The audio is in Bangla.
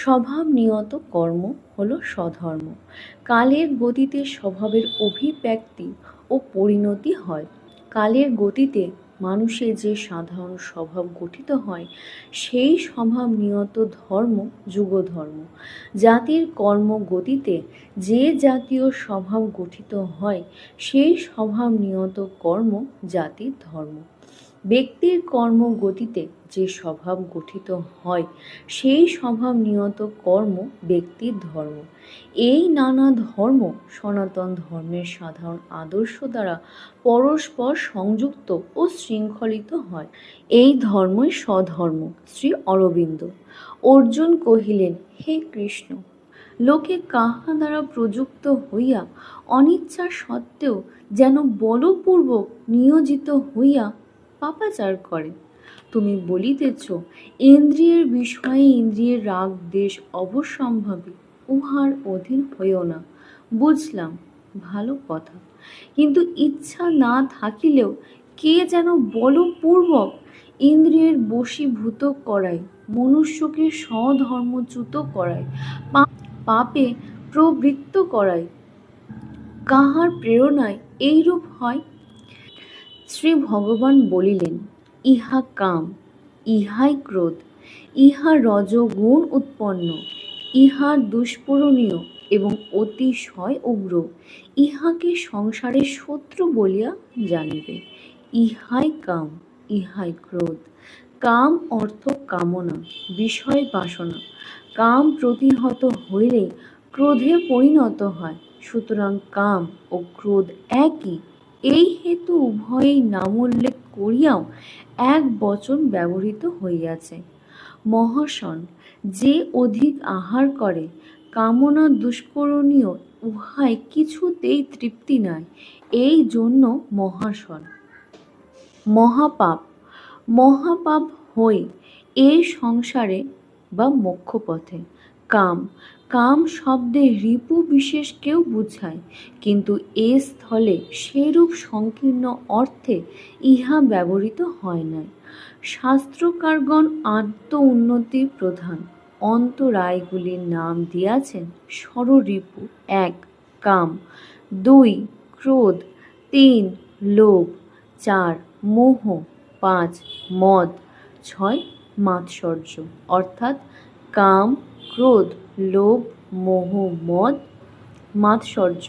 স্বভাব নিয়ত কর্ম হল স্বধর্ম। কালের গতিতে স্বভাবের অভিব্যক্তি ও পরিণতি হয়। কালের গতিতে মানুষের যে সাধারণ স্বভাব গঠিত হয় সেই স্বভাব নিয়ত ধর্ম যুগধর্ম। জাতির কর্ম গতিতে যে জাতীয় স্বভাব গঠিত হয় সেই স্বভাব নিয়ত কর্ম জাতির ধর্ম। ব্যক্তির কর্ম গতিতে যে স্বভাব গঠিত হয় সেই স্বভাব নিয়ত কর্ম ব্যক্তির ধর্ম। এই নানা ধর্ম সনাতন ধর্মের সাধারণ আদর্শ দ্বারা পরস্পর সংযুক্ত ও শৃঙ্খলিত হয়। এই ধর্মই স্বধর্ম। শ্রী অরবিন্দ। অর্জুন কহিলেন, হে কৃষ্ণ, লোকে কাহা দ্বারা প্রযুক্ত হইয়া অনিচ্ছা সত্ত্বেও যেন বলপূর্বক নিয়োজিত হইয়া পাপাচার করে। তুমি বলিতেছ, ইন্দ্রিয়ের বিষয়ে ইন্দ্রিয়ের রাগ দেশ অবশ্যম্ভাবী, উহার অধীন হইও না। বুঝলাম, ভালো কথা, কিন্তু ইচ্ছা না থাকিলেও কে যেন বলপূর্বক ইন্দ্রিয়ের বশীভূত করায়, মনুষ্যকে স্বধর্মচ্যুত করায়, পাপে প্রবৃত্ত করায়। কাহার প্রেরণায় এইরূপ হয়? শ্রী ভগবান বলিলেন, ইহা কাম, ইহাই ক্রোধ, ইহা রজগুণ উৎপন্ন, ইহা দুষ্পূরণীয় এবং অতিশয় উগ্র। ইহাকে সংসারের শত্রু বলিয়া জানিবে। ইহাই কাম, ইহাই ক্রোধ। কাম অর্থ কামনা, বিষয় বাসনা। কাম প্রতিহত হইলে ক্রোধে পরিণত হয়। সুতরাং কাম ও ক্রোধ একই। এই হেতু উভয়েই নামোল্লেখ করিয়াও এক বচন ব্যবহৃত হইয়াছে। মহাশন, যে অধিক আহার করে, কামনা দুষ্পূরণীয়, উহায় কিছুতেই তৃপ্তি নাই, এই জন্য মহাশন। মহাপাপ, মহাপাপ হই এই সংসারে বা মোক্ষপথে। কাম, কাম শব্দে রিপু বিশেষকেও বুঝায়, কিন্তু এ স্থলে সেরূপ সংকীর্ণ অর্থে ইহা ব্যবহৃত হয় নাই। শাস্ত্রকারগণ আত্ম উন্নতি প্রধান অন্তরায়গুলির নাম দিয়াছেন ষড়রিপু। 1. কাম, 2. ক্রোধ, 3. লোভ, 4. মোহ, 5. মদ, 6. মাৎসর্য। অর্থাৎ কাম, ক্রোধ, লোভ, মোহ, মদ, মাৎসর্য।